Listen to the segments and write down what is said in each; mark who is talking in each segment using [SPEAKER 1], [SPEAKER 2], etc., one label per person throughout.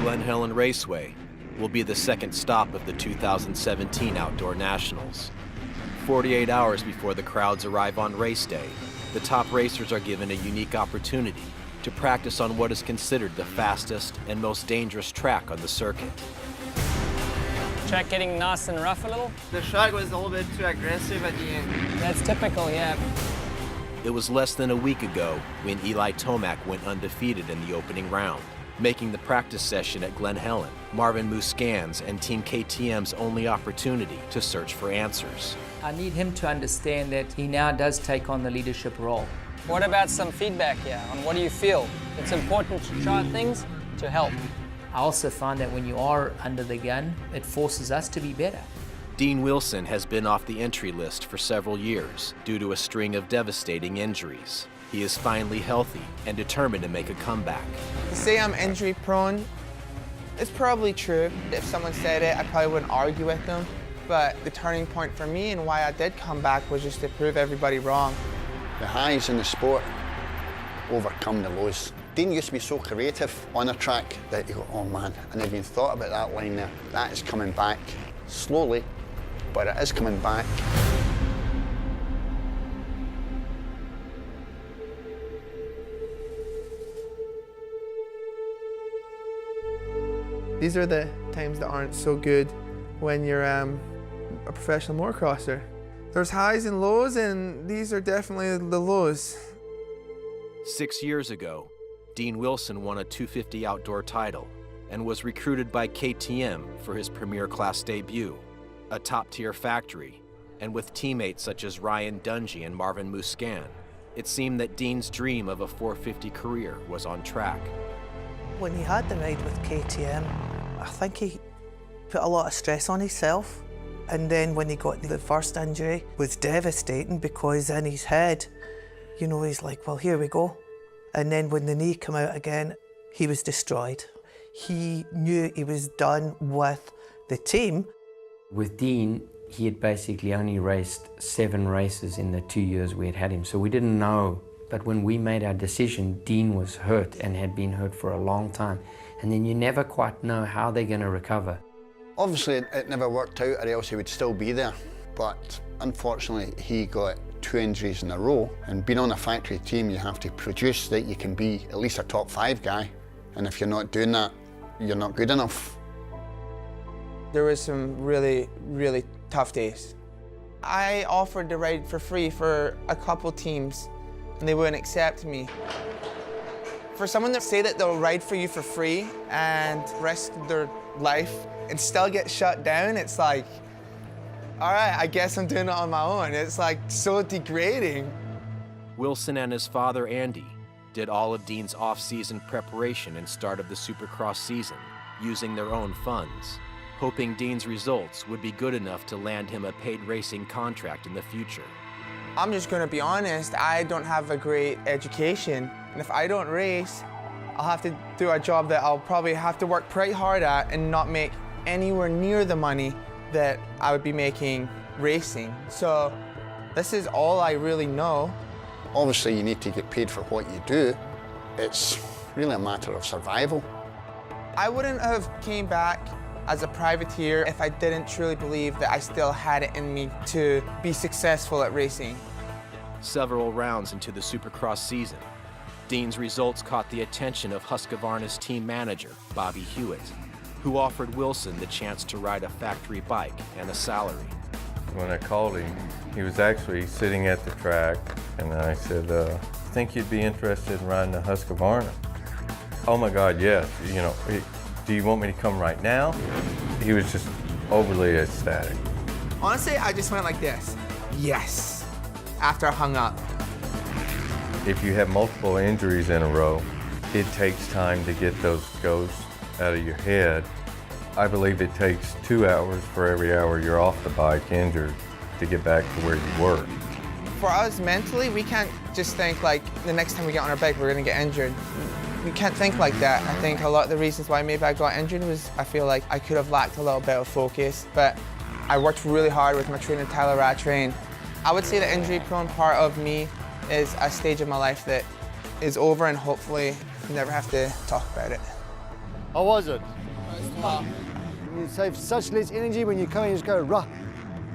[SPEAKER 1] Glen Helen Raceway will be the second stop of the 2017 Outdoor Nationals. 48 hours before the crowds arrive on race day, the top racers are given a unique opportunity to practice on what is considered the fastest and most dangerous track on the circuit.
[SPEAKER 2] Track getting nice and rough a little?
[SPEAKER 3] The track was a little bit too aggressive at the end.
[SPEAKER 2] That's typical, yeah.
[SPEAKER 1] It was less than a week ago when Eli Tomac went undefeated in the opening round, making the practice session at Glen Helen Marvin Musquin's and Team KTM's only opportunity to search for answers.
[SPEAKER 4] I need him to understand that he now does take on the leadership role.
[SPEAKER 2] What about some feedback here on what do you feel? It's important to try things to help.
[SPEAKER 4] I also find that when you are under the gun, it forces us to be better.
[SPEAKER 1] Dean Wilson has been off the entry list for several years due to a string of devastating injuries. He is finally healthy and determined to make a comeback.
[SPEAKER 3] To say I'm injury prone, it's probably true. If someone said it, I probably wouldn't argue with them. But the turning point for me and why I did come back was just to prove everybody wrong.
[SPEAKER 5] The highs in the sport overcome the lows. Dean used to be so creative on a track that you go, oh man, I never even thought about that line there. That is coming back slowly, but it is coming back.
[SPEAKER 3] These are the times that aren't so good when you're a professional motocrosser. There's highs and lows, and these are definitely the lows.
[SPEAKER 1] 6 years ago, Dean Wilson won a 250 outdoor title and was recruited by KTM for his Premier Class debut, a top-tier factory, and with teammates such as Ryan Dungey and Marvin Musquin, it seemed that Dean's dream of a 450 career was on track.
[SPEAKER 6] When he had the ride with KTM, I think he put a lot of stress on himself. And then when he got the first injury, it was devastating because in his head, you know, he's like, well, here we go. And then when the knee came out again, he was destroyed. He knew he was done with the team.
[SPEAKER 4] With Dean, he had basically only raced 7 races in the 2 years we had him, so we didn't know. But when we made our decision, Dean was hurt and had been hurt for a long time. And then you never quite know how they're going to recover.
[SPEAKER 5] Obviously, it never worked out, or else he would still be there. But unfortunately, he got 2 injuries in a row. And being on a factory team, you have to produce that you can be at least a top 5 guy. And if you're not doing that, you're not good enough.
[SPEAKER 3] There was some really, really tough days. I offered to ride for free for a couple teams, and they wouldn't accept me. For someone to say that they'll ride for you for free and risk their life and still get shut down, it's like, all right, I guess I'm doing it on my own. It's like so degrading.
[SPEAKER 1] Wilson and his father, Andy, did all of Dean's off-season preparation and start of the Supercross season using their own funds, hoping Dean's results would be good enough to land him a paid racing contract in the future.
[SPEAKER 3] I'm just gonna be honest, I don't have a great education, and if I don't race, I'll have to do a job that I'll probably have to work pretty hard at and not make anywhere near the money that I would be making racing. So this is all I really know.
[SPEAKER 5] Obviously, you need to get paid for what you do. It's really a matter of survival.
[SPEAKER 3] I wouldn't have came back as a privateer if I didn't truly believe that I still had it in me to be successful at racing.
[SPEAKER 1] Several rounds into the Supercross season, Dean's results caught the attention of Husqvarna's team manager, Bobby Hewitt, who offered Wilson the chance to ride a factory bike and a salary.
[SPEAKER 7] When I called him, he was actually sitting at the track, and I said, I think you'd be interested in riding a Husqvarna. Oh my God, yes. You know, do you want me to come right now? He was just overly ecstatic.
[SPEAKER 3] Honestly, I just went like this, yes, after I hung up.
[SPEAKER 7] If you have multiple injuries in a row, it takes time to get those ghosts out of your head. I believe it takes 2 hours for every hour you're off the bike injured to get back to where you were.
[SPEAKER 3] For us mentally, we can't just think like the next time we get on our bike, we're gonna get injured. We can't think like that. I think a lot of the reasons why maybe I got injured was I feel like I could have lacked a little bit of focus, but I worked really hard with my trainer, Tyler Rattray. I would say the injury-prone part of me is a stage of my life that is over and hopefully never have to talk about it.
[SPEAKER 8] How was it? You save such less energy when you come in, you just go rah.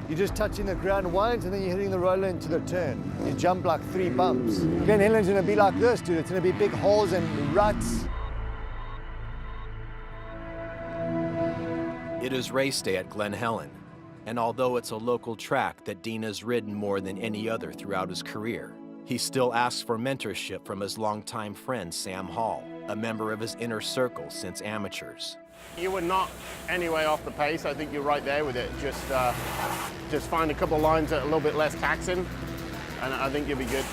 [SPEAKER 8] You're just touching the ground once and then you're hitting the roller into the turn. You jump like 3 bumps. Glen Helen's gonna be like this, dude. It's gonna be big holes and ruts.
[SPEAKER 1] It is race day at Glen Helen, and although it's a local track that Dean has ridden more than any other throughout his career, he still asks for mentorship from his longtime friend Sam Hall, a member of his inner circle since amateurs.
[SPEAKER 9] You were not anyway off the pace. I think you're right there with it. Just find a couple of lines that are a little bit less taxing, and I think you'll be good.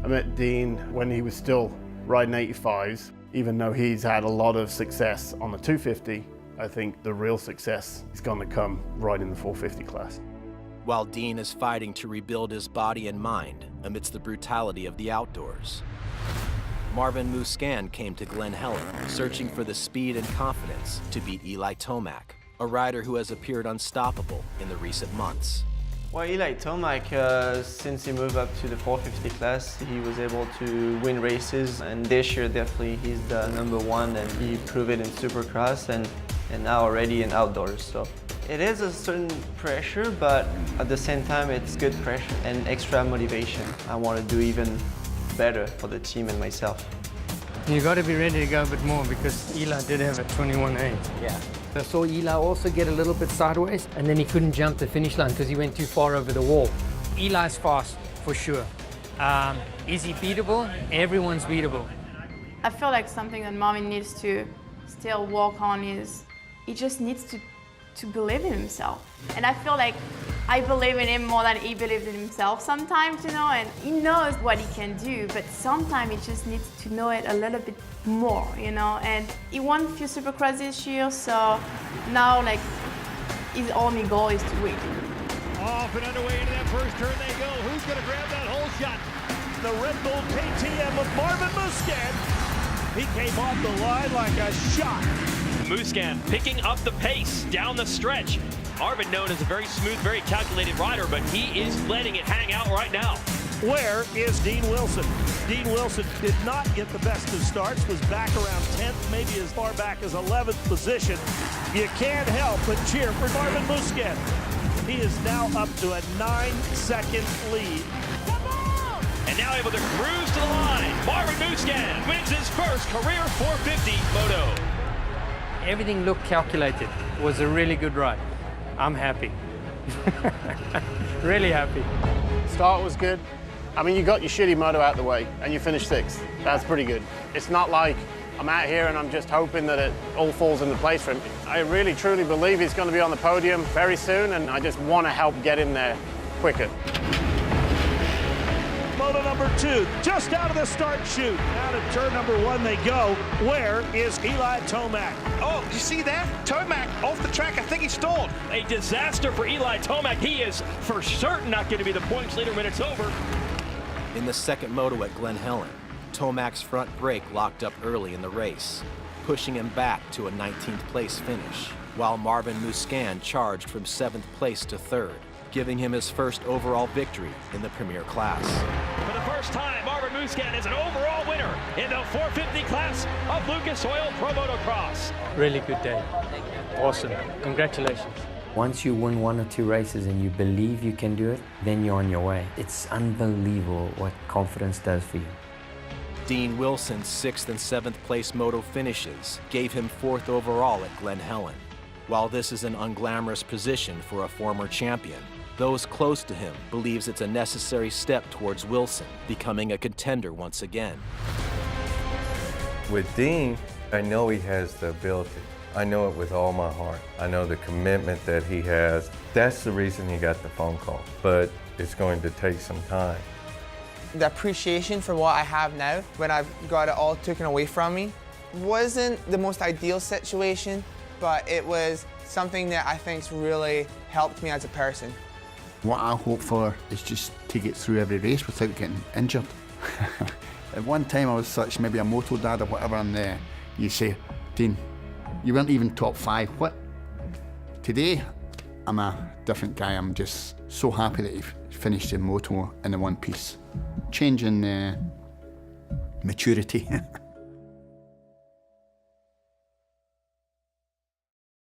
[SPEAKER 9] I met Dean when he was still riding 85s. Even though he's had a lot of success on the 250, I think the real success is going to come riding the 450 class.
[SPEAKER 1] While Dean is fighting to rebuild his body and mind amidst the brutality of the outdoors, Marvin Musquin came to Glen Helen searching for the speed and confidence to beat Eli Tomac, a rider who has appeared unstoppable in the recent months.
[SPEAKER 10] Well, Eli Tomac, since he moved up to the 450 class, he was able to win races, and this year definitely he's the #1, and he proved it in Supercross and now already in outdoors. So it is a certain pressure, but at the same time it's good pressure and extra motivation. I want to do even better for the team and myself.
[SPEAKER 11] You got to be ready to go a bit more because Eli did have a 21.8.
[SPEAKER 4] Yeah. I saw Eli also get a little bit sideways, and then he couldn't jump the finish line because he went too far over the wall.
[SPEAKER 11] Eli's fast, for sure. Is he beatable? Everyone's beatable.
[SPEAKER 12] I feel like something that Marvin needs to still work on is he just needs to believe in himself. And I feel like I believe in him more than he believes in himself sometimes, you know, and he knows what he can do, but sometimes he just needs to know it a little bit more, you know, and he won a few Supercross this year, so now, like, his only goal is to win.
[SPEAKER 13] Off and underway into that first turn they go. Who's going to grab that whole shot? The Red Bull KTM of Marvin Musquin. He came off the line like a shot.
[SPEAKER 14] Musquin picking up the pace down the stretch. Marvin known as a very smooth, very calculated rider, but he is letting it hang out right now.
[SPEAKER 13] Where is Dean Wilson? Dean Wilson did not get the best of starts, was back around 10th, maybe as far back as 11th position. You can't help but cheer for Marvin Musquin. He is now up to a 9-second lead.
[SPEAKER 14] And now able to cruise to the line. Marvin Musquin wins his first career 450 moto.
[SPEAKER 11] Everything looked calculated. It was a really good ride. I'm happy. Really happy.
[SPEAKER 9] Start was good. I mean, you got your shitty moto out the way and you finished 6th. That's pretty good. It's not like I'm out here and I'm just hoping that it all falls into place for him. I really, truly believe he's going to be on the podium very soon, and I just want to help get him there quicker.
[SPEAKER 13] Moto number 2, just out of the start chute. Now to turn number 1 they go. Where is Eli Tomac?
[SPEAKER 14] Oh, you see that? Tomac off the track. I think he stalled. A disaster for Eli Tomac. He is for certain not going to be the points leader when it's over.
[SPEAKER 1] In the second moto at Glen Helen, Tomac's front brake locked up early in the race, pushing him back to a 19th place finish, while Marvin Musquin charged from 7th place to 3rd, giving him his first overall victory in the Premier class.
[SPEAKER 14] For the first time, Marvin Musquin is an overall winner in the 450 class of Lucas Oil Pro Motocross.
[SPEAKER 11] Really good day. Awesome. Congratulations.
[SPEAKER 4] Once you win 1 or 2 races and you believe you can do it, then you're on your way. It's unbelievable what confidence does for you.
[SPEAKER 1] Dean Wilson's 6th and 7th place moto finishes gave him 4th overall at Glen Helen. While this is an unglamorous position for a former champion, those close to him believes it's a necessary step towards Wilson becoming a contender once again.
[SPEAKER 7] With Dean, I know he has the ability. I know it with all my heart. I know the commitment that he has. That's the reason he got the phone call, but it's going to take some time.
[SPEAKER 3] The appreciation for what I have now, when I've got it all taken away from me, wasn't the most ideal situation, but it was something that I think's really helped me as a person.
[SPEAKER 5] What I hope for is just to get through every race without getting injured. At one time I was such maybe a moto dad or whatever, and you say, Dean, you weren't even top 5. What? Today, I'm a different guy. I'm just so happy that he finished in moto in the one piece. Change in maturity.